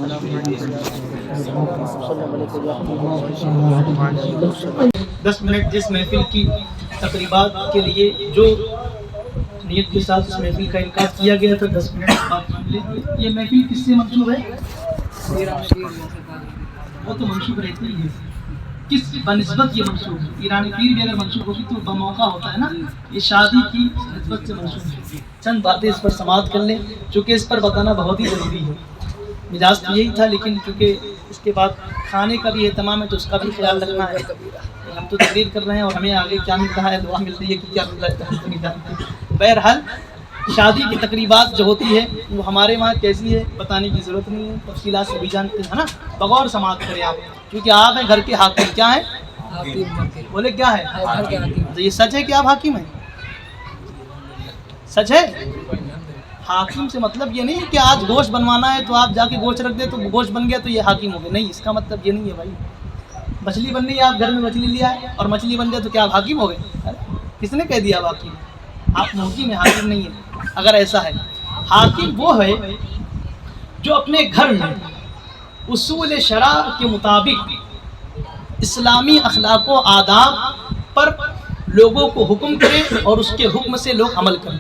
10 minute جس محفل کی تقریبات کے لیے جو نیت کے ساتھ اس محفل کا انعقاد کیا گیا تھا 10 منٹ بات مان لیں۔ یہ محفل کس سے منسوب ہے؟ وہ تو منسوب رہتی ہی ہے، کس بنسبت یہ منسوب ہے؟ ایرانی پیر بھی اگر منسوب ہوگی تو بموقع ہوتا ہے نا، یہ شادی کی نسبت سے منسوب ہے۔ چند باتیں اس پر سماعت کر لیں چونکہ اس پر بتانا بہت ہی ضروری ہے۔ مزاج تو یہی تھا لیکن چونکہ اس کے بعد کھانے کا بھی اہتمام ہے تو اس کا بھی خیال رکھنا ہے۔ ہم تو تقریر کر رہے ہیں اور ہمیں آگے کیا مل رہا ہے، دعا مل رہی ہے کہ کیا مل رہا ہے ہم تو نہیں جانتے۔ بہرحال شادی کی تقریبات جو ہوتی ہے وہ ہمارے وہاں کیسی ہے بتانے کی ضرورت نہیں ہے، تفصیلات سے بھی جانتے ہیں نا، بغور سماعت کریں آپ، کیونکہ آپ ہیں گھر کے حاکم۔ کیا ہیں؟ بولے کیا ہے؟ یہ سچ ہے کہ آپ حاکم ہیں؟ سچ ہے؟ حاکم سے مطلب یہ نہیں ہے کہ آج گوشت بنوانا ہے تو آپ جا کے گوشت رکھ دیں تو گوشت بن گیا تو یہ حاکم ہو گئے، نہیں، اس کا مطلب یہ نہیں ہے بھائی۔ مچھلی بن رہی ہے، آپ گھر میں مچھلی لیا ہے اور مچھلی بن گیا تو کیا آپ حاکم ہو گئے؟ کس نے کہہ دیا آپ حاکم؟ آپ محکم ہیں، حاکم نہیں ہے۔ اگر ایسا ہے، حاکم وہ ہے جو اپنے گھر میں اصول شرع کے مطابق اسلامی اخلاق و آداب پر لوگوں کو حکم کرے اور اس کے حکم سے لوگ عمل کریں۔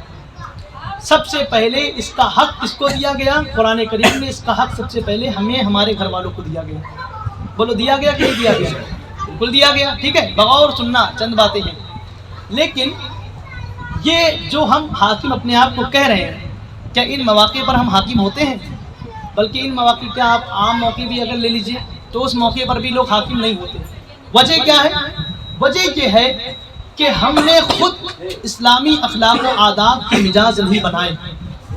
سب سے پہلے اس کا حق کس کو دیا گیا؟ قرآن کریم میں اس کا حق سب سے پہلے ہمیں ہمارے گھر والوں کو دیا گیا۔ بولو دیا گیا کہ نہیں دیا گیا؟ بالکل دیا گیا، ٹھیک ہے، بغور سننا چند باتیں ہیں۔ لیکن یہ جو ہم حاکم اپنے آپ کو کہہ رہے ہیں، کیا ان مواقع پر ہم حاکم ہوتے ہیں؟ بلکہ ان مواقع کیا آپ عام موقع بھی اگر لے لیجئے تو اس موقع پر بھی لوگ حاکم نہیں ہوتے۔ وجہ کیا ہے؟ وجہ یہ ہے کہ ہم نے خود اسلامی اخلاق و آداب کے مجاز نہیں بنائے۔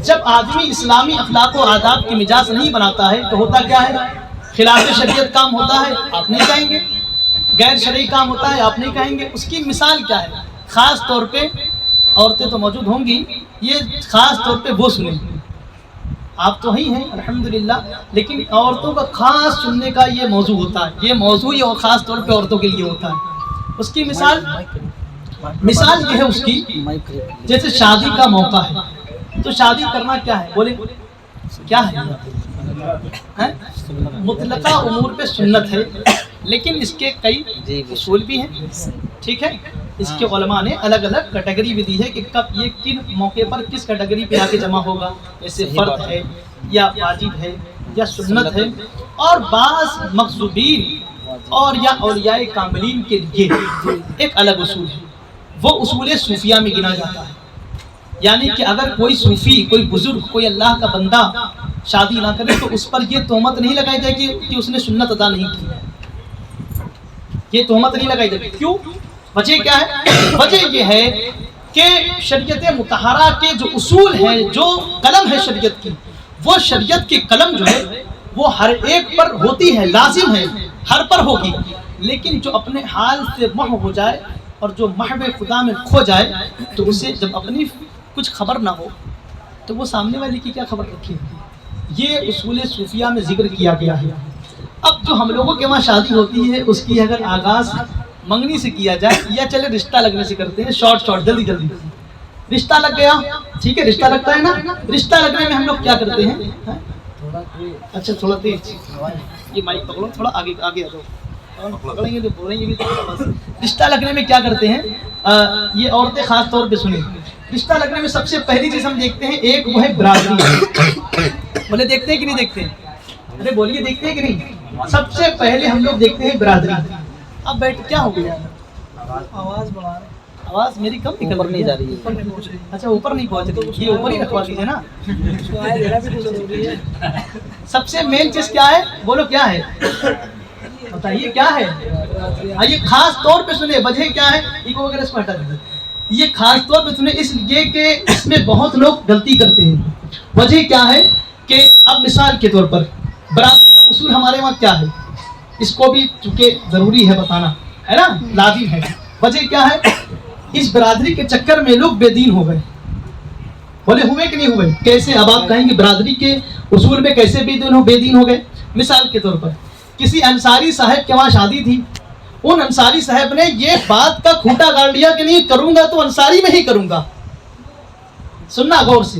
جب آدمی اسلامی اخلاق و آداب کے مجاز نہیں بناتا ہے تو ہوتا کیا ہے؟ خلاف شریعت کام ہوتا ہے، آپ نہیں کہیں گے، غیر شرعی کام ہوتا ہے، آپ نہیں کہیں گے۔ اس کی مثال کیا ہے؟ خاص طور پہ عورتیں تو موجود ہوں گی، یہ خاص طور پہ وہ سنیں، آپ تو ہی ہیں الحمدللہ، لیکن عورتوں کا خاص سننے کا یہ موضوع ہوتا ہے، یہ موضوع یہ خاص طور پہ عورتوں کے لیے ہوتا ہے۔ اس کی مثال یہ ہے اس کی، جیسے شادی کا موقع ہے تو شادی کرنا کیا ہے؟ بولے کیا ہے؟ مطلقہ امور پہ سنت ہے، لیکن اس کے کئی اصول بھی ہیں، ٹھیک ہے۔ اس کے علماء نے الگ الگ کیٹیگری بھی دی ہے کہ کب یہ کن موقع پر کس کیٹیگری پہ آ کے جمع ہوگا، جیسے فرض ہے یا واجب ہے یا سنت ہے، اور بعض مغصوبین اور یا اولیاء کاملین کے لیے ایک الگ اصول ہے، وہ اصول صوفیہ میں گنا جاتا ہے۔ یعنی کہ اگر کوئی صوفی، کوئی بزرگ، کوئی اللہ کا بندہ شادی نہ کرے تو اس پر یہ تہمت نہیں لگائی جائے گی کہ اس نے سنت ادا نہیں کی، یہ تہمت نہیں لگائی جائے گی۔ کیوں؟ وجہ کیا ہے؟ وجہ یہ ہے کہ شریعت مطہرہ کے جو اصول ہیں، جو قلم ہے شریعت کی، وہ شریعت کی قلم جو ہے وہ ہر ایک پر ہوتی ہے، لازم ہے، ہر پر ہوگی، لیکن جو اپنے حال سے محو ہو جائے اور جو محو خدا میں کھو جائے تو اسے جب اپنی کچھ خبر نہ ہو تو وہ سامنے والے کی کیا خبر رکھے؟ یہ اصول صوفیہ میں ذکر کیا گیا ہے۔ اب جو ہم لوگوں کے وہاں شادی ہوتی ہے اس کی اگر آغاز منگنی سے کیا جائے یا چلے رشتہ لگنے سے کرتے ہیں، شارٹ جلدی رشتہ لگ گیا، ٹھیک ہے، رشتہ لگتا ہے نا، رشتہ لگنے میں ہم لوگ کیا کرتے ہیں؟ اچھا تھوڑا تیز، یہ مائک پکڑو، تھوڑا آگے آ جاؤ، پکڑیں گے تو بولیں گے بھی تو۔ رشتہ لگنے میں کیا کرتے ہیں؟ یہ عورتیں خاص طور پہ سنیں، رشتہ لگنے میں سب سے پہلی چیز ہم دیکھتے ہیں، ایک وہ ہے برادری۔ بولے دیکھتے ہیں کہ نہیں دیکھتے؟ ارے بولیے دیکھتے ہیں کہ نہیں؟ سب سے پہلے ہم لوگ دیکھتے ہیں برادری۔ اب بیٹھ کیا ہو گیا؟ آواز بڑھا رہے، آواز میری کم نکل نہیں جا رہی ہے؟ اچھا اوپر نہیں پہنچ رہی، یہ اوپر ہی رکھوا دیجیے نا۔ سب سے مین چیز کیا ہے؟ بولو کیا ہے؟ بتائیے کیا ہے؟ یہ خاص طور پہ سنیں، وجہ کیا ہے؟ ایگو وغیرہ اس کو ہٹا دیجیے۔ یہ خاص طور پہ سنیں اس لیے کہ اس میں بہت لوگ غلطی کرتے ہیں۔ وجہ کیا ہے کہ اب مثال کے طور پر برادری کا اصول ہمارے وہاں کیا ہے، اس کو بھی چونکہ ضروری ہے بتانا، ہے نا، لازم ہے۔ وجہ کیا ہے؟ اس برادری کے چکر میں لوگ بے دین ہو گئے۔ بولے ہوئے کہ نہیں ہوئے؟ کیسے؟ اب آپ کہیں گے برادری کے اصول میں کیسے بے دین ہو گئے؟ مثال کے طور پر کسی انصاری صاحب کے وہاں شادی تھی، ان انصاری صاحب نے یہ بات کا کھوٹا گاڑ لیا کہ نہیں کروں گا تو انصاری میں ہی کروں گا۔ سننا غور سے،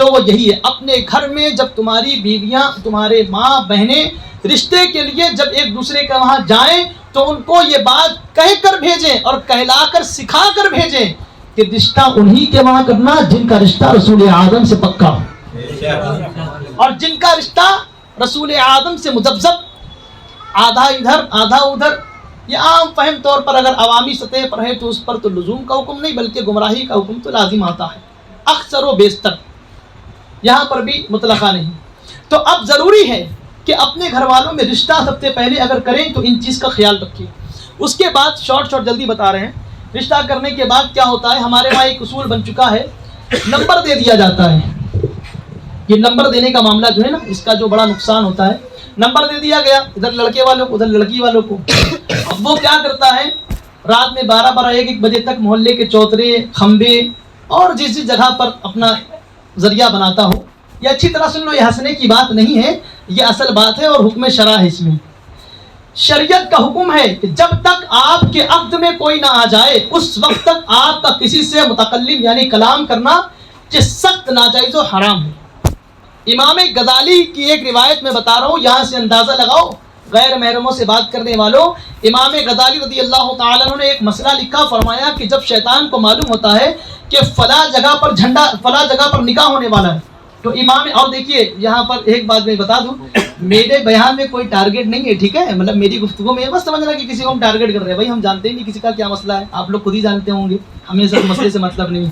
تو وہ یہی ہے، اپنے گھر میں جب تمہاری بیویاں، تمہارے ماں بہنیں رشتے کے لیے جب ایک دوسرے کے وہاں جائیں تو ان کو یہ بات کہہ کر بھیجیں اور کہلا کر سکھا کر بھیجیں کہ رشتہ انہی کے وہاں کرنا جن کا رشتہ رسول اعظم سے پکا ہو، اور جن کا رشتہ رسول اعظم سے مذبذب، آدھا ادھر آدھا ادھر، یہ عام فہم طور پر اگر عوامی سطح پر ہے تو اس پر تو لزوم کا حکم نہیں بلکہ گمراہی کا حکم تو لازم آتا ہے، اکثر و بیشتر، یہاں پر بھی مطلقہ نہیں۔ تو اب ضروری ہے کہ اپنے گھر والوں میں رشتہ سب سے پہلے اگر کریں تو ان چیز کا خیال رکھیں۔ اس کے بعد شارٹ جلدی بتا رہے ہیں، رشتہ کرنے کے بعد کیا ہوتا ہے، ہمارے وہاں ایک اصول بن چکا ہے، نمبر دے دیا جاتا ہے۔ یہ نمبر دینے کا معاملہ جو ہے نا، اس کا جو بڑا نقصان ہوتا ہے، نمبر دے دیا گیا ادھر لڑکے والوں کو ادھر لڑکی والوں کو، اب وہ کیا کرتا ہے، رات میں 12-1 بجے تک محلے کے چوترے، کھمبے اور جس جگہ پر اپنا ذریعہ بناتا ہو۔ یہ اچھی طرح سن لو، یہ ہنسنے کی بات نہیں ہے، یہ اصل بات ہے اور حکم شرع ہے۔ اس میں شریعت کا حکم ہے کہ جب تک آپ کے عقد میں کوئی نہ آ جائے اس وقت تک آپ کا کسی سے متکلم یعنی کلام کرنا کہ سخت ناجائز و حرام ہے۔ امام غزالی کی ایک روایت میں بتا رہا ہوں، یہاں سے اندازہ لگاؤ غیر محرموں سے بات کرنے والوں، امام غزالی رضی اللہ تعالیٰ عنہ نے ایک مسئلہ لکھا، فرمایا کہ جب شیطان کو معلوم ہوتا ہے کہ فلاں جگہ پر فلاں جگہ پر نکاح ہونے والا ہے تو امام، اور دیکھیے یہاں پر ایک بات میں بتا دوں، میرے بیان میں کوئی ٹارگٹ نہیں ہے، ٹھیک ہے، مطلب میری گفتگو میں یہ مت سمجھنا کہ کسی کو ہم ٹارگٹ کر رہے ہیں، بھائی ہم جانتے ہی نہیں کسی کا کیا مسئلہ ہے، آپ لوگ خود ہی جانتے ہوں گے، ہمیں اس مسئلے سے مطلب نہیں،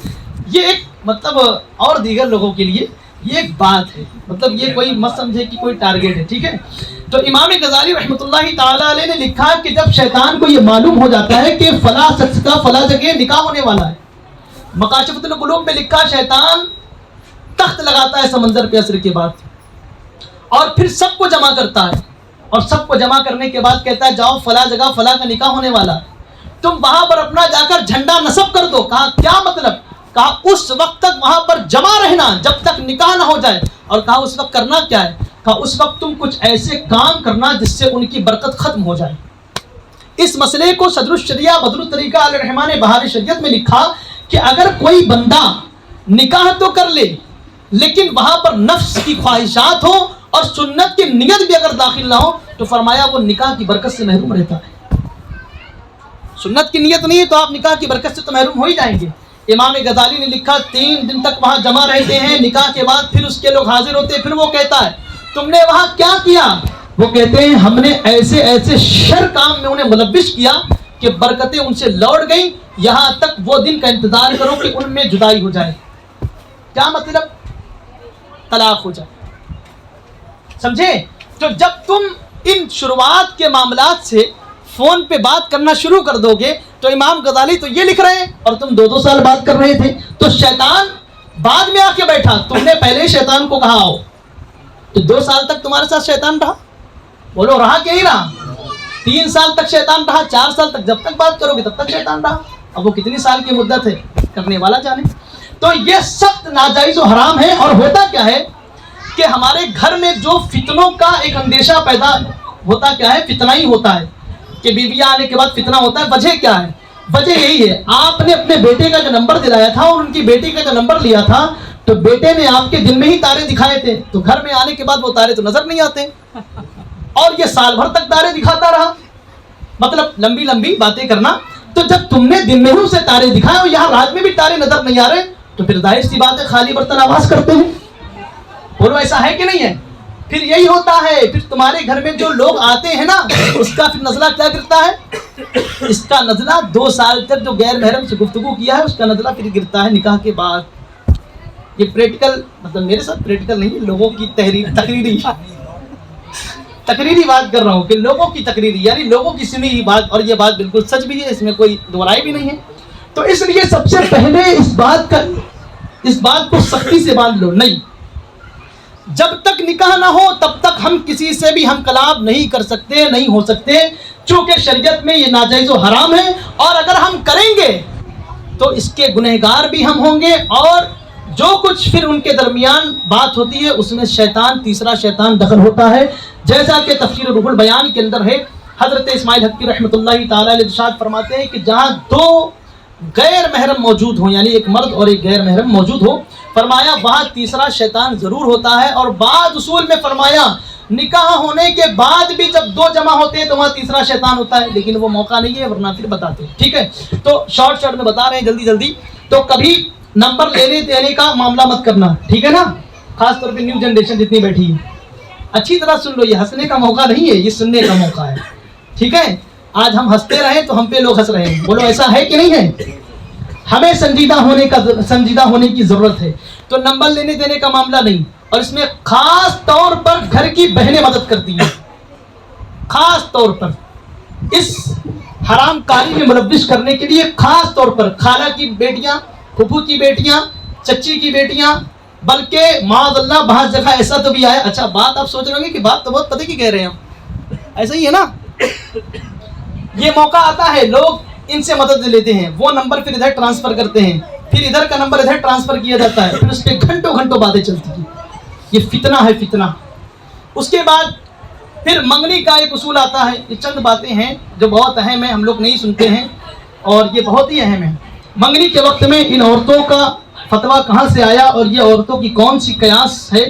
یہ ایک مطلب اور دیگر لوگوں کے لیے یہ ایک بات ہے، مطلب یہ کوئی مت سمجھے کہ کوئی ٹارگٹ ہے، ٹھیک ہے۔ تو امام غزالی رحمۃ اللہ تعالیٰ علیہ نے لکھا کہ جب شیطان کو یہ معلوم ہو جاتا ہے کہ فلاں شخص کا فلاں جگہ نکاح ہونے والا ہے، مکاشفۃ القلوب میں لکھا شیطان تخت لگاتا ہے سمندر پہ عصر کے بعد اور پھر سب کو جمع کرتا ہے، اور سب کو جمع کرنے کے بعد کہتا ہے جاؤ فلاں جگہ فلاں کا نکاح ہونے والا ہے، تم وہاں پر اپنا جا کر جھنڈا نصب کر دو۔ کہا کیا مطلب؟ کہا اس وقت تک وہاں پر جمع رہنا جب تک نکاح نہ ہو جائے، اور کہا اس وقت کرنا کیا ہے؟ کہا اس وقت تم کچھ ایسے کام کرنا جس سے ان کی برکت ختم ہو جائے۔ اس مسئلے کو صدر الشریعہ بدر الطریقہ علیہ الرحمٰن نے بہار شریعت میں لکھا کہ اگر کوئی بندہ نکاح تو کر لے لیکن وہاں پر نفس کی خواہشات ہو اور سنت کی نیت بھی اگر داخل نہ ہو تو فرمایا وہ نکاح کی برکت سے محروم رہتا ہے۔ سنت کی نیت نہیں ہے تو آپ نکاح کی برکت سے تو محروم ہو ہی جائیں گے۔ امام غزالی نے لکھا 3 دن تک وہاں جمع رہتے ہیں، نکاح کے بعد پھر اس کے لوگ حاضر ہوتے ہیں، پھر وہ کہتا ہے تم نے وہاں کیا کیا؟ وہ کہتے ہیں ہم نے ایسے ایسے شر کام میں انہیں ملوث کیا کہ برکتیں ان سے لوٹ گئیں، یہاں تک وہ دن کا انتظار کرو کہ ان میں جدائی ہو جائے۔ کیا مطلب؟ طلاق ہو جائے، سمجھے؟ تو جب تم ان شروعات کے معاملات سے فون پہ بات کرنا شروع کر دو گے تو امام غزالی تو یہ لکھ رہے ہیں اور تم 2 سال بات کر رہے تھے، تو شیطان بعد میں آ کے بیٹھا، تم نے پہلے ہی شیطان کو کہا ہو، تو 2 سال تک تمہارے ساتھ شیطان رہا، بولو رہا کہ نہیں رہا؟ 3 سال تک شیطان رہا، 4 سال تک، جب تک بات کرو گے تب تک شیطان رہا، اب وہ کتنی سال کی مدت ہے کرنے والا جانے۔ تو یہ سخت ناجائز و حرام ہے، اور ہوتا کیا ہے کہ ہمارے گھر میں جو فتنوں کا ایک اندیشہ پیدا ہوتا کیا ہے، فتنہ ہی ہوتا ہے کہ بیویاں آنے کے بعد فتنہ ہوتا ہے۔ وجہ کیا ہے؟ وجہ یہی ہے آپ نے اپنے بیٹے کا جو نمبر دلایا تھا اور ان کی بیٹی کا جو نمبر لیا تھا تو بیٹے نے آپ کے دل میں ہی تارے دکھائے تھے، تو گھر میں آنے کے بعد وہ تارے تو نظر نہیں آتے، اور یہ سال بھر تک تارے دکھاتا رہا، مطلب لمبی لمبی باتیں کرنا۔ تو جب تم نے دن میں ہی اسے تارے دکھائے اور یہاں رات میں بھی تارے نظر نہیں آ رہے تو پھر ظاہر سی بات ہے خالی برتن آواز کرتے ہیں، بولو ایسا ہے کہ نہیں ہے؟ پھر یہی ہوتا ہے، پھر تمہارے گھر میں جو لوگ آتے ہیں نا اس کا پھر نزلہ کیا گرتا ہے؟ اس کا نزلہ 2 سال تک جو غیر محرم سے گفتگو کیا ہے اس کا نزلہ پھر گرتا ہے نکاح کے بعد۔ یہ پریکٹیکل، مطلب میرے ساتھ پریکٹیکل نہیں، لوگوں کی تقریری بات کر رہا ہوں کہ لوگوں کی تقریری یعنی لوگوں کی سنی ہوئی بات، اور یہ بات بالکل سچ بھی ہے، اس میں کوئی دو رائے بھی نہیں ہے۔ تو اس لیے سب سے پہلے اس بات کو سختی سے باندھ لو، نہیں، جب تک نکاح نہ ہو تب تک ہم کسی سے بھی ہم کلام نہیں کر سکتے، نہیں ہو سکتے، چونکہ شریعت میں یہ ناجائز و حرام ہے، اور اگر ہم کریں گے تو اس کے گنہگار بھی ہم ہوں گے، اور جو کچھ پھر ان کے درمیان بات ہوتی ہے اس میں شیطان، تیسرا شیطان دخل ہوتا ہے، جیسا کہ تفسیر روح البیان کے اندر ہے۔ حضرت اسماعیل حقی رحمۃ اللہ تعالی علیہ ارشاد فرماتے ہیں کہ جہاں 2 غیر محرم موجود ہوں، یعنی ایک مرد اور ایک غیر محرم موجود ہو، فرمایا وہاں تیسرا شیطان ضرور ہوتا ہے، اور بعض اصول میں فرمایا نکاح ہونے کے بعد بھی جب دو جمع ہوتے ہیں تو وہاں تیسرا شیطان ہوتا ہے، لیکن وہ موقع نہیں ہے، ورنہ پھر بتاتے ہیں. ٹھیک ہے، تو شارٹ میں بتا رہے ہیں جلدی جلدی. تو کبھی نمبر لینے دینے کا معاملہ مت کرنا، ٹھیک ہے نا، خاص طور پہ نیو جنریشن جتنی بیٹھی ہے. اچھی طرح سن لو، یہ ہنسنے کا موقع نہیں ہے، یہ سننے کا موقع ہے. ٹھیک ہے، آج ہم ہنستے رہیں تو ہم پہ لوگ ہنس رہے ہیں. بولو ایسا ہے کہ نہیں ہے؟ ہمیں سنجیدہ ہونے کی ضرورت ہے. تو نمبر لینے دینے کا معاملہ نہیں، اور اس میں خاص طور پر گھر کی بہنیں مدد کرتی ہیں. خاص طور پر اس حرام کاری میں ملوث کرنے کے لیے خاص طور پر خالہ کی بیٹیاں، پھپھو کی بیٹیاں، چچی کی بیٹیاں، بلکہ معاذ اللہ بعض جگہ ایسا تو بھی آیا. اچھا بات آپ سوچ رہے ہوں گے کہ بات تو بہت پتہ کی کہہ رہے ہیں ہم، ایسا ہی ہے نا. یہ موقع آتا ہے لوگ ان سے مدد لیتے ہیں، وہ نمبر پھر ادھر ٹرانسفر کرتے ہیں، پھر ادھر کا نمبر ادھر ٹرانسفر کیا جاتا ہے، پھر اس پہ گھنٹوں گھنٹوں باتیں چلتی ہیں. یہ فتنہ ہے، فتنہ. اس کے بعد پھر منگنی کا ایک اصول آتا ہے. یہ چند باتیں ہیں جو بہت اہم ہیں، ہم لوگ نہیں سنتے ہیں، اور یہ بہت ہی اہم ہے. منگنی کے وقت میں ان عورتوں کا فتویٰ کہاں سے آیا، اور یہ عورتوں کی کون سی قیاس ہے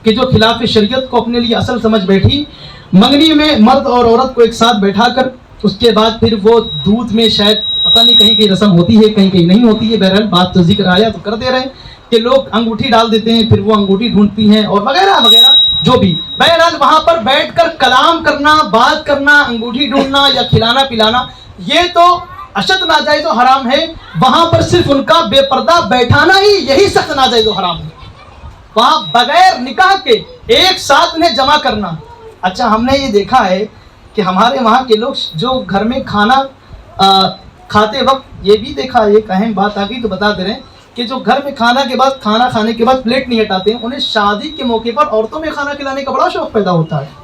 کہ جو خلاف شریعت کو اپنے لیے اصل سمجھ بیٹھی. منگنی میں مرد اور عورت کو ایک ساتھ بیٹھا کر اس کے بعد پھر وہ دودھ میں شاید پتہ نہیں کہیں کہیں رسم ہوتی ہے، کہیں کہیں نہیں ہوتی ہے. بہرحال بات تو ذکر آیا تو کر دے رہے ہیں کہ لوگ انگوٹھی ڈال دیتے ہیں، پھر وہ انگوٹھی ڈھونڈتی ہیں اور وغیرہ وغیرہ جو بھی. بہرحال وہاں پر بیٹھ کر کلام کرنا، بات کرنا، انگوٹھی ڈھونڈنا یا کھلانا پلانا، یہ تو اشد ناجائز و حرام ہے. وہاں پر صرف ان کا بے پردہ بیٹھانا ہی یہی سخت ناجائز و حرام ہے. وہاں بغیر نکاح کے ایک ساتھ انہیں جمع کرنا. اچھا ہم نے یہ دیکھا ہے کہ ہمارے وہاں کے لوگ جو گھر میں کھانا کھاتے وقت، یہ بھی دیکھا، ایک اہم بات آ گئی تو بتا دے رہے ہیں کہ جو گھر میں کھانا کھانے کے بعد پلیٹ نہیں ہٹاتے ہیں، انہیں شادی کے موقع پر عورتوں میں کھانا کھلانے کا بڑا شوق پیدا ہوتا ہے.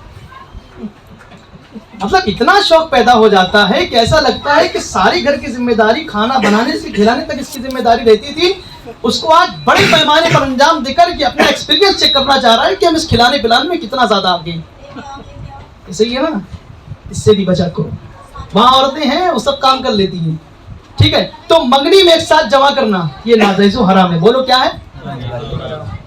مطلب اتنا شوق پیدا ہو جاتا ہے کہ ایسا لگتا ہے کہ ساری گھر کی ذمہ داری کھانا بنانے سے کھلانے تک اس کی ذمہ داری رہتی تھی، اس کو آج بڑے پیمانے پر انجام دے کر کہ اپنا ایکسپیرینس چیک کرنا چاہ رہا ہے کہ ہم اس کھلانے پلانے میں کتنا زیادہ آگے ہیں. صحیح ہے نا، اس سے بھی بچا کرو. وہاں عورتیں ہیں وہ سب کام کر لیتی ہیں. ٹھیک ہے، تو منگنی میں ایک ساتھ جمع کرنا یہ ناجائز و حرام ہے. بولو کیا ہے؟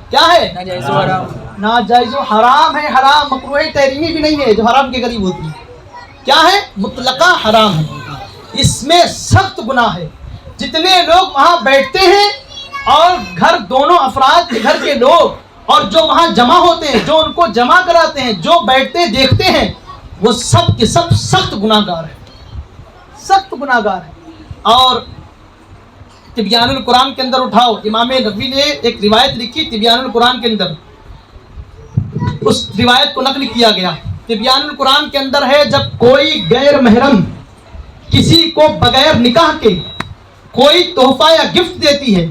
کیا ہے؟ ناجائز و حرام. ناجائز و حرام ہے، حرام. مکروہ تحریمی بھی نہیں ہے جو حرام کے قریب ہوتی ہے. کیا ہے؟ مطلقہ حرام ہے. اس میں سخت گناہ ہے. جتنے لوگ وہاں بیٹھتے ہیں اور گھر دونوں افراد کے گھر کے لوگ اور جو وہاں جمع ہوتے ہیں، جو ان کو جمع کراتے ہیں، جو بیٹھتے دیکھتے ہیں، وہ سب کے سب سخت گناہ گار ہیں. سخت گناہ گار ہیں. اور تبیان القرآن کے اندر اٹھاؤ، امام نووی نے ایک روایت لکھی تبیان القرآن کے اندر، اس روایت کو نقل کیا گیا. تبیان القرآن کے اندر ہے جب کوئی غیر محرم کسی کو بغیر نکاح کے کوئی تحفہ یا گفٹ دیتی ہے،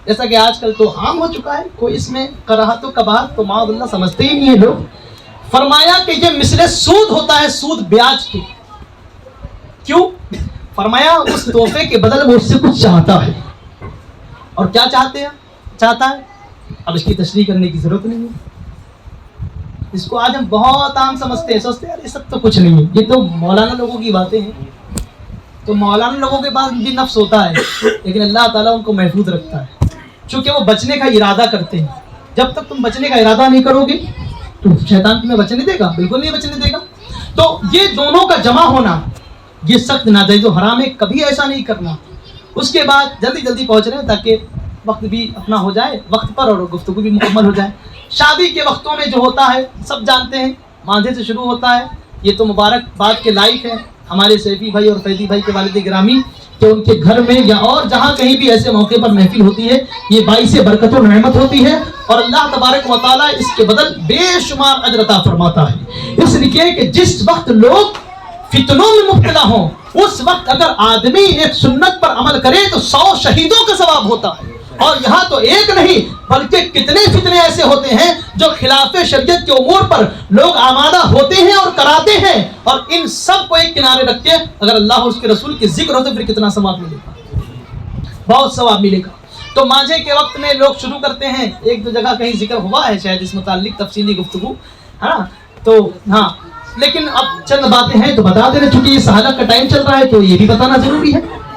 جیسا کہ آج کل تو عام ہو چکا ہے، کوئی اس میں کراہت و کباہت تو معاذ اللہ سمجھتے ہی نہیں ہے لوگ. فرمایا کہ یہ مثل سود ہوتا ہے، سود بیاج کے. کیوں؟ فرمایا اس تحفے کے بدل وہ اس سے کچھ چاہتا ہے. اور کیا چاہتا ہے؟ اب اس کی تشریح کرنے کی ضرورت نہیں ہے. اس کو آج ہم بہت عام سمجھتے ہیں، سوچتے ہیں یہ سب تو کچھ نہیں ہے، یہ تو مولانا لوگوں کی باتیں ہیں. تو مولانا لوگوں کے پاس بھی نفس ہوتا ہے، لیکن اللہ تعالیٰ ان کو محفوظ رکھتا ہے، چونکہ وہ بچنے کا ارادہ کرتے ہیں. جب تک تم بچنے کا ارادہ نہیں کرو گے تو شیطان تمہیں بچنے دے گا؟ بالکل نہیں بچنے دے گا. تو یہ دونوں کا جمع ہونا یہ سخت ناجائز و حرام ہے، کبھی ایسا نہیں کرنا. اس کے بعد جلدی پہنچ رہے ہیں تاکہ وقت بھی اپنا ہو جائے وقت پر اور گفتگو بھی مکمل ہو جائے. شادی کے وقتوں میں جو ہوتا ہے سب جانتے ہیں، ماندھے سے شروع ہوتا ہے. یہ تو مبارک بات کے لائق ہے ہمارے سیفی بھائی اور فیضی بھائی کے والد گرامی کہ ان کے گھر میں یا اور جہاں کہیں بھی ایسے موقع پر محفل ہوتی ہے، یہ باعث برکت و نعمت ہوتی ہے، اور اللہ تبارک و تعالیٰ اس کے بدل بے شمار اجر عطا فرماتا ہے. اس لیے کہ جس وقت لوگ فتنوں میں مبتلا ہوں، اس وقت اگر آدمی ایک سنت پر عمل کرے تو 100 شہیدوں کا ثواب ہوتا ہے. اور یہاں تو ایک نہیں بلکہ کتنے فتنے ایسے ہوتے ہیں جو خلاف شریعت کے امور پر لوگ آمادہ ہوتے ہیں اور کراتے ہیں، اور ان سب کو ایک کنارے رکھ کے اگر اللہ اور اس کے رسول کے ذکر ہو تو پھر کتنا ثواب ملے گا؟ بہت ثواب ملے گا. تو مانجھے کے وقت میں لوگ شروع کرتے ہیں، ایک دو جگہ کہیں ذکر ہوا ہے شاید اس متعلق تفصیلی گفتگو ہے نا. تو ہاں، لیکن اب چند باتیں ہیں تو بتا دے رہے، چونکہ اس حالت کا ٹائم چل رہا ہے تو یہ بھی بتانا ضروری ہے.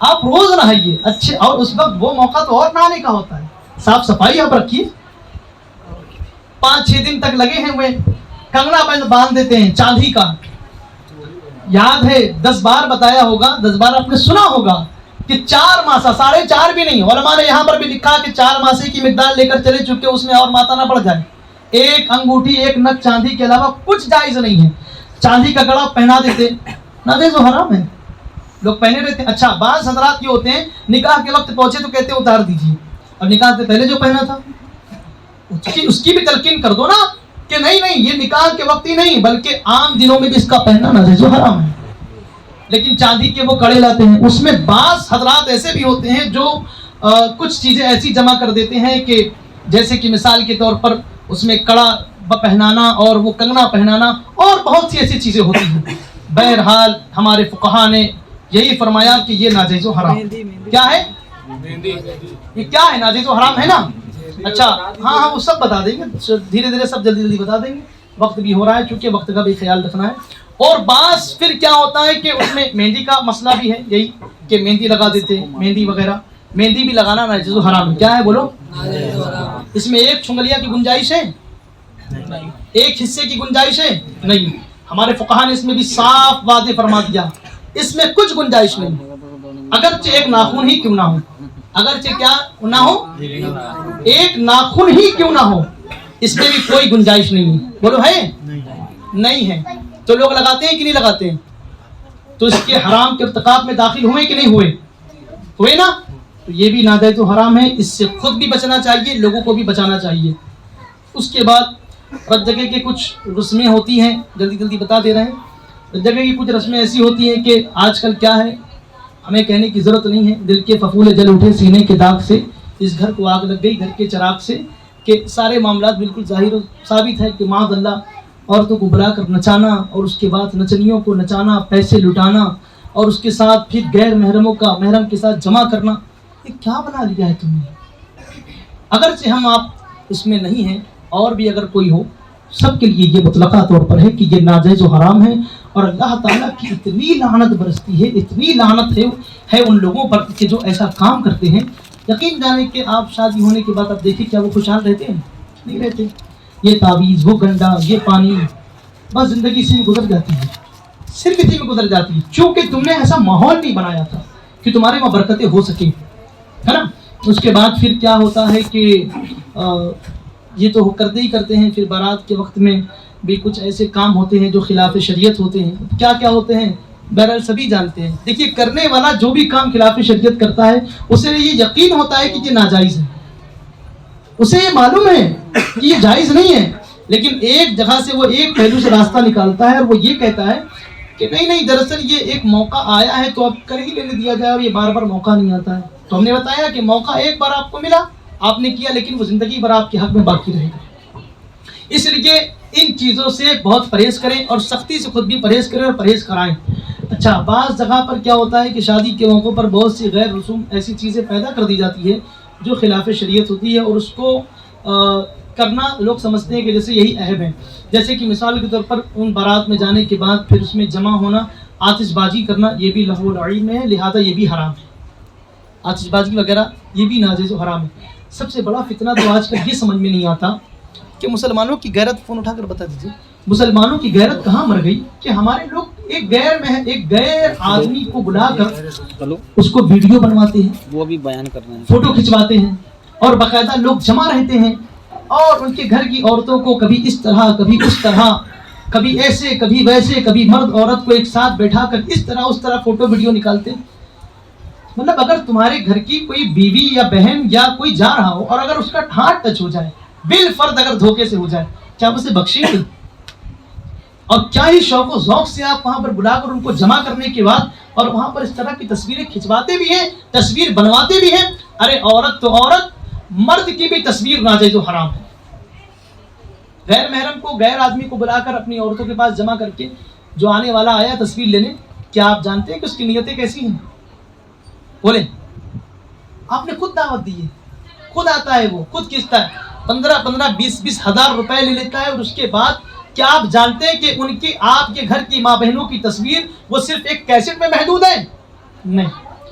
آپ روز نہائیے اچھے, اور اس وقت وہ موقع تو اور نہانے کا ہوتا ہے, صاف صفائی آپ رکھیے. 5-6 دن تک لگے ہیں وہ کنگنا باندھ دیتے ہیں چاندی کا. یاد ہے 10 بار بتایا ہوگا, 10 بار آپ نے سنا ہوگا کہ 4 ماسہ, 4.5 بھی نہیں, علماء نے یہاں پر بھی لکھا کہ 4 ماسے کی مقدار لے کر چلے, چونکہ اس میں اور ماتا نہ بڑھ جائے. ایک انگوٹھی, ایک نگ چاندی کے علاوہ کچھ جائز نہیں ہے. چاندی کا کڑا پہنا دیتے, ناجائز و حرام ہے, لوگ پہنے رہتے ہیں. اچھا, بعض حضرات یہ ہوتے ہیں نکاح کے وقت پہنچے تو کہتے ہیں اتار دیجیے, اور نکاح سے پہلے جو پہنا تھا اس کی بھی تلقین کر دو نا کہ نہیں یہ نکاح کے وقت ہی نہیں بلکہ عام دنوں میں بھی اس کا پہننا ناجائز و حرام ہے. لیکن چاندی کے وہ کڑے لاتے ہیں, اس میں بعض حضرات ایسے بھی ہوتے ہیں جو کچھ چیزیں ایسی جمع کر دیتے ہیں کہ جیسے کہ مثال کے طور پر اس میں کڑا پہنانا اور وہ کنگنا پہنانا اور بہت سی ایسی چیزیں ہوتی ہیں. بہرحال ہمارے فقہا نے یہی فرمایا کہ یہ ناجائز و حرام. کیا ہے یہ, کیا ہے ناجائز و حرام ہے نا. اچھا ہاں وہ سب بتا دیں گے, دھیرے دھیرے سب جلدی بتا دیں گے, وقت بھی ہو رہا ہے چونکہ وقت کا بھی خیال رکھنا ہے. اور بعض پھر کیا ہوتا ہے کہ اس میں مہندی کا مسئلہ بھی ہے, یہی کہ مہندی لگا دیتے ہیں, مہندی وغیرہ. مہندی بھی لگانا ناجائز و حرام ہے. کیا ہے بولو, اس میں ایک چھنگلیا کی گنجائش ہے, ایک حصے کی گنجائش ہے نہیں. ہمارے فقہا نے اس میں بھی صاف واضح فرما دیا, اس میں کچھ گنجائش نہیں, اگرچہ ایک ناخن ہی کیوں نہ ہو, اگرچہ کیا نہ ہو, ایک ناخن ہی کیوں نہ ہو, اس میں بھی کوئی گنجائش نہیں ہے. بولو ہے نہیں ہے, تو لوگ لگاتے ہیں کہ نہیں لگاتے ہیں, تو اس کے حرام کے ارتکاب میں داخل ہوئے کہ نہیں ہوئے نا, تو یہ بھی ناجائز و حرام ہے. اس سے خود بھی بچنا چاہیے, لوگوں کو بھی بچانا چاہیے. اس کے بعد رت جگہ کے کچھ رسمیں ہوتی ہیں, جلدی بتا دے رہے ہیں. رت جگہ کی کچھ رسمیں ایسی ہوتی ہیں کہ آج کل کیا ہے, ہمیں کہنے کی ضرورت نہیں ہے, دل کے پھپھولے جل اٹھے سینے کے داغ سے, اس گھر کو آگ لگ گئی گھر کے چراغ سے, کہ سارے معاملات بالکل ظاہر و ثابت ہے کہ معاذ اللہ عورتوں کو بلا کر نچانا اور اس کے بعد نچنیوں کو نچانا, پیسے لٹانا اور اس کے ساتھ پھر غیر محرموں کا محرم کے ساتھ جمع کرنا, یہ کیا بنا لیا ہے تم نے. اگرچہ ہم آپ اس میں نہیں ہیں, اور بھی اگر کوئی ہو, سب کے لیے یہ مطلقہ طور پر ہے کہ یہ ناجائز و حرام ہے. اور اللہ تعالیٰ کی اتنی لعنت برستی ہے, اتنی لعنت ہے ان لوگوں پر کہ جو ایسا کام کرتے ہیں. یقین جانے کہ آپ شادی ہونے کے بعد آپ دیکھیں کیا وہ خوشحال رہتے ہیں, نہیں رہتے. یہ تعویذ, وہ گنڈا, یہ پانی, بس زندگی اسی میں گزر جاتی ہے, صرف اسی میں گزر جاتی ہے, کیونکہ تم نے ایسا ماحول نہیں بنایا تھا کہ تمہارے وہاں برکتیں ہو سکیں, ہے نا. اس کے بعد پھر کیا ہوتا ہے کہ یہ تو کرتے ہی کرتے ہیں. پھر بارات کے وقت میں بھی کچھ ایسے کام ہوتے ہیں جو خلاف شریعت ہوتے ہیں. کیا ہوتے ہیں, بہرحال سبھی جانتے ہیں. دیکھیے, کرنے والا جو بھی کام خلاف شریعت کرتا ہے اسے یہ یقین ہوتا ہے کہ یہ ناجائز ہے, اسے یہ معلوم ہے کہ یہ جائز نہیں ہے, لیکن ایک جگہ سے وہ ایک پہلو سے راستہ نکالتا ہے اور وہ یہ کہتا ہے کہ نہیں دراصل یہ ایک موقع آیا ہے تو اب کر ہی لینے دیا جائے, اور یہ بار بار موقع نہیں آتا ہے. تو ہم نے بتایا کہ موقع ایک بار آپ کو ملا, آپ نے کیا, لیکن وہ زندگی بھر آپ کے حق میں باقی رہے گا. اس لیے ان چیزوں سے بہت پرہیز کریں اور سختی سے خود بھی پرہیز کریں اور پرہیز کرائیں. اچھا, بعض جگہ پر کیا ہوتا ہے کہ شادی کے موقعوں پر بہت سی غیر رسوم ایسی چیزیں پیدا کر دی جاتی ہے جو خلاف شریعت ہوتی ہے, اور اس کو کرنا لوگ سمجھتے ہیں کہ جیسے یہی عیب ہے. جیسے کہ مثال کے طور پر ان بارات میں جانے کے بعد پھر اس میں جمع ہونا, آتش بازی کرنا, یہ بھی لغو العلم ہے, لہذا یہ بھی حرام ہے. آتش بازی وغیرہ یہ بھی ناجائز و حرام ہے. سب سے بڑا فتنہ تو آج کل یہ سمجھ میں نہیں آتا کہ مسلمانوں کی غیرت, فون اٹھا کر بتا دیجیے, مسلمانوں کی غیرت کہاں مر گئی کہ ہمارے لوگ ایک غیر آدمی کو بلا کر اس کو ویڈیو بنواتے ہیں, وہ بھی بیان کر رہے ہیں, فوٹو کھنچواتے ہیں, اور باقاعدہ لوگ جمع رہتے ہیں اور ان کے گھر کی عورتوں کو کبھی اس طرح کبھی اس طرح, کبھی ایسے کبھی ویسے, کبھی مرد عورت کو ایک ساتھ بیٹھا کر اس طرح فوٹو ویڈیو نکالتے ہیں. مطلب اگر تمہارے گھر کی کوئی بیوی یا بہن یا کوئی جا رہا ہو اور اگر اس کا ہاتھ ٹچ ہو جائے, بالفرض اگر دھوکے سے ہو جائے, کیا اسے بخشیں گے؟ اور کیا ہی شوق و ذوق سے آپ وہاں پر بلا کر ان کو جمع کرنے کے بعد اور وہاں پر اس طرح کی تصویریں کھنچواتے بھی ہیں, تصویر بنواتے بھی ہیں. ارے عورت تو عورت, مرد کی بھی تصویر ناجائز و حرام ہے. غیر محرم کو, غیر آدمی کو بلا کر اپنی عورتوں کے پاس جمع کر کے جو آنے والا آیا تصویر لینے, کیا آپ جانتے ہیں کہ اس کی نیتیں کیسی ہیں؟ بولیں, آپ نے خود دعوت دی ہے, خود آتا ہے, وہ خود کھینچتا ہے, 15-20 ہزار روپے لے لیتا ہے, اور اس کے بعد کیا آپ جانتے ہیں کہ آپ کے گھر کی ماں بہنوں کی تصویر وہ صرف ایک کیسٹ میں محدود ہے؟ نہیں,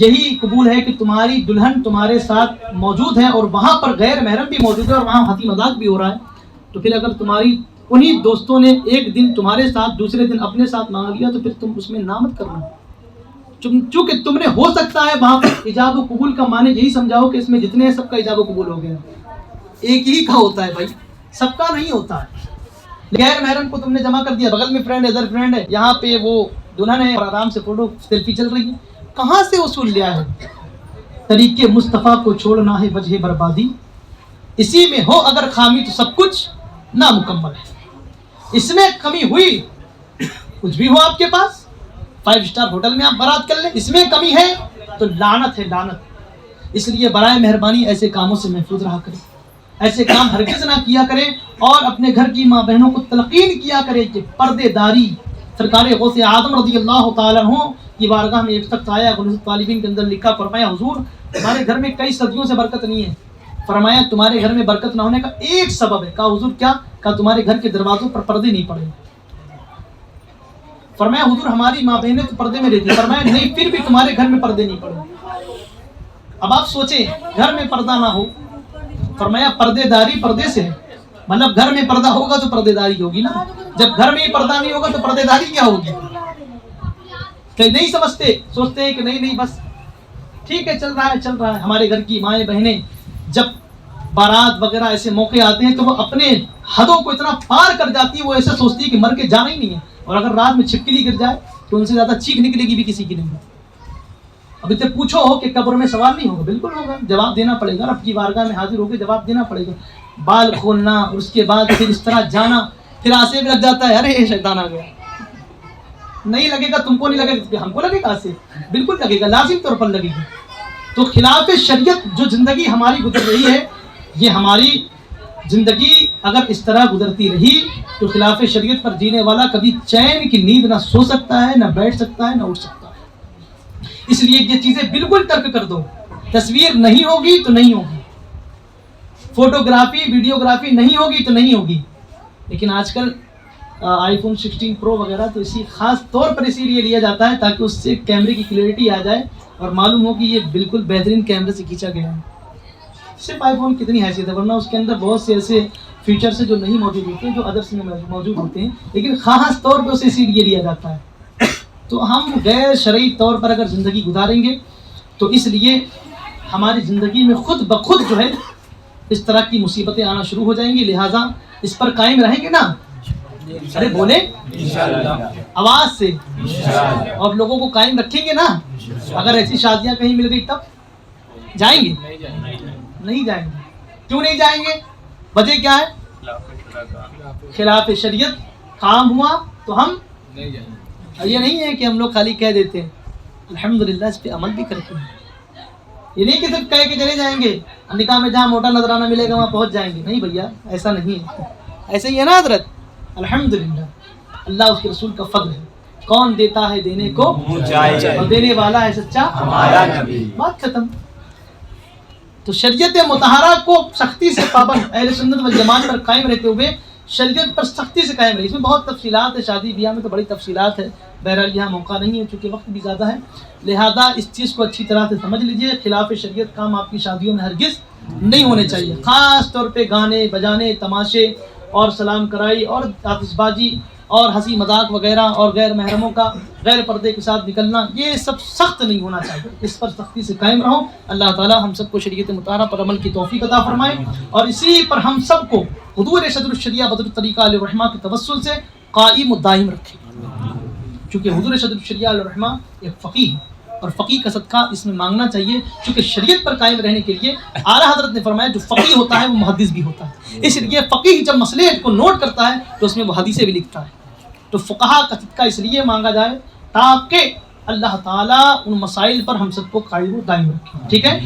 یہی قبول ہے کہ تمہاری دلہن تمہارے ساتھ موجود ہے اور وہاں پر غیر محرم بھی موجود ہے اور وہاں ہنسی مذاق بھی ہو رہا ہے، تو پھر اگر تمہاری انہی دوستوں نے ایک دن تمہارے ساتھ دوسرے دن اپنے ساتھ مانگ لیا تو پھر تم اس میں نہ مت کرنا، چونکہ تم نے ہو سکتا ہے وہاں پر ایجاب و قبول کا معنی یہی سمجھاؤ کہ اس میں جتنے ہیں سب کا ایجاب و قبول ہو گیا، ایک ہی کا ہوتا ہے بھائی، سب کا نہیں ہوتا ہے۔ غیر محرم کو تم نے جمع کر دیا، بغل میں فرینڈ ہے، ادھر فرینڈ ہے، یہاں پہ وہ دلہن ہے اور آرام سے فوٹو سیلفی چل رہی ہے، کہاں سے اصول لیا ہے؟ طریقے مصطفیٰ کو چھوڑنا ہے وجہ بربادی، اسی میں ہو اگر خامی تو سب کچھ نامکمل ہے، اس میں کمی ہوئی کچھ بھی ہو آپ کے پاس، 5 اسٹار ہوٹل میں آپ بارات کر لیں، اس میں کمی ہے تو لعنت ہے لعنت۔ اس لیے برائے مہربانی ایسے کاموں سے محفوظ رہا کریں، ایسے کام ہرگز نہ کیا کریں، اور اپنے گھر کی ماں بہنوں کو تلقین کیا کریں کہ پردے داری۔ سرکار غوث اعظم رضی اللہ تعالیٰ عنہ کی بارگاہ میں ایک شخص آیا، طالبین کے اندر لکھا، فرمایا حضور ہمارے گھر میں کئی صدیوں سے برکت نہیں ہے، فرمایا تمہارے گھر میں برکت نہ ہونے کا ایک سبب ہے، کہا حضور کیا؟ کہا تمہارے گھر کے دروازوں پر پردے نہیں پڑے۔ فرمایا حضور ہماری ماں بہنیں تو پردے میں رہتی، فرمایا نہیں پھر بھی تمہارے گھر میں پردے نہیں پڑے۔ اب آپ سوچیں گھر میں پردہ نہ ہو، فرمایا پردے داری پردے سے ہے، مطلب گھر میں پردہ ہوگا تو پردے داری ہوگی نا، جب گھر میں ہی پردہ نہیں ہوگا تو پردے داری کیا ہوگی؟ کہ نہیں سمجھتے، سوچتے ہیں کہ نہیں بس ٹھیک ہے چل رہا ہے۔ ہمارے گھر کی مائیں بہنیں جب بارات وغیرہ ایسے موقع آتے ہیں تو وہ اپنے حدوں کو اتنا پار کر جاتی ہے، وہ ایسا سوچتی ہے کہ مر کے جانا ہی نہیں ہے، اور اگر رات میں چھپکلی گر جائے تو ان سے زیادہ چیخ نکلے گی بھی کسی کی نہیں۔ اب اتنے پوچھو ہو کہ قبر میں سوال نہیں ہوگا، بالکل ہوگا، جواب دینا پڑے گا، رب کی بارگاہ میں حاضر ہو کے جواب دینا پڑے گا، بال کھولنا اور اس کے بعد پھر اس طرح جانا، پھر آسے بھی لگ جاتا ہے، ارے شیطان آ گیا، نہیں لگے گا، تم کو نہیں لگے گا، ہم کو لگے گا، آسے بالکل لگے گا، لازم طور پر لگے گا۔ تو خلاف شریعت جو زندگی ہماری گزر رہی ہے، یہ ہماری زندگی اگر اس طرح گزرتی رہی تو خلاف شریعت پر جینے والا کبھی چین کی نیند نہ سو سکتا ہے، نہ بیٹھ سکتا ہے، نہ اٹھ سکتا ہے۔ اس لیے یہ چیزیں بالکل ترک کر دو، تصویر نہیں ہوگی تو نہیں ہوگی، فوٹوگرافی ویڈیوگرافی نہیں ہوگی تو نہیں ہوگی۔ لیکن آج کل آئی فون 16 پرو وغیرہ تو اسی خاص طور پر اسی لیے لیا جاتا ہے تاکہ اس سے کیمرے کی کلیئرٹی آ جائے اور معلوم ہو کہ یہ بالکل بہترین کیمرے سے کھینچا گیا ہے۔ صرف آئی فون کتنی حیثیت ہے، ورنہ اس کے اندر بہت سے ایسے فیچرز جو نہیں موجود ہوتے ہیں، جو ادرس میں موجود ہوتے ہیں، لیکن خاص طور پہ اسے اسی لیے لیا جاتا ہے۔ تو ہم غیر شرعی طور پر اگر زندگی گزاریں گے تو اس لیے ہماری زندگی میں خود بخود جو ہے اس طرح کی مصیبتیں آنا شروع ہو جائیں گی، لہٰذا اس پر قائم رہیں گے نا، ارے بولے آواز سے، اور لوگوں کو قائم رکھیں گے نا۔ اگر ایسی شادیاں کہیں مل گئی تب جائیں گے؟ نہیں جائیں گے۔ کیوں نہیں جائیں گے؟ وجہ کیا ہے؟ خلاف شریعت کام ہوا تو ہم نہیں جائیں گے۔ یہ نہیں ہے کہ ہم لوگ خالی کہہ دیتے ہیں، الحمدللہ اس پہ عمل بھی کرتے ہیں۔ یہ نہیں کہ صرف کہہ کے چلے جائیں گے، نکاح میں جہاں موٹا نظرانہ ملے گا وہاں پہنچ جائیں گے، نہیں بھیا ایسا نہیں ہے۔ ایسے ہی ہے نا حضرت، الحمدللہ اللہ اس کے رسول کا فضل ہے، کون دیتا ہے دینے کو اور دینے والا ہے سچا ہمارا نبی، بات ختم۔ تو شریعت مطہرہ کو سختی سے پابند اہل سنت والجماعت پر قائم رہتے ہوئے شریعت پر سختی سے قائم رہے۔ اس میں بہت تفصیلات ہے، شادی بیاہ میں تو بڑی تفصیلات ہے، بہرحال یہاں موقع نہیں ہے چونکہ وقت بھی زیادہ ہے، لہذا اس چیز کو اچھی طرح سے سمجھ لیجئے، خلاف شریعت کام آپ کی شادیوں میں ہرگز نہیں ہونے چاہیے، خاص طور پہ گانے بجانے، تماشے اور سلام کرائی اور آتش بازی اور ہنسی مذاق وغیرہ اور غیر محرموں کا غیر پردے کے ساتھ نکلنا، یہ سب سخت نہیں ہونا چاہیے، اس پر سختی سے قائم رہو۔ اللہ تعالی ہم سب کو شریعت مطہرہ پر عمل کی توفیق عطا فرمائے، اور اسی پر ہم سب کو حضور صدر الشریعہ بدر الطریقہ علیہ الرحمہ کے توسل سے قائم و دائم رکھے، چونکہ حضور صدر الشریعہ علیہ الرحمہ ایک فقیہ ہے اور فقیہ کا صدقہ اس میں مانگنا چاہیے، چونکہ شریعت پر قائم رہنے کے لیے اعلیٰ حضرت نے فرمایا جو فقیہ ہوتا ہے وہ محدث بھی ہوتا ہے، اس لیے فقیہ جب مسئلے کو نوٹ کرتا ہے تو اس میں وہ حدیثیں بھی لکھتا ہے۔ تو فقہا کا صدقہ اس لیے مانگا جائے تاکہ اللہ تعالیٰ ان مسائل پر ہم سب کو قائم و دائم رکھے، ٹھیک ہے۔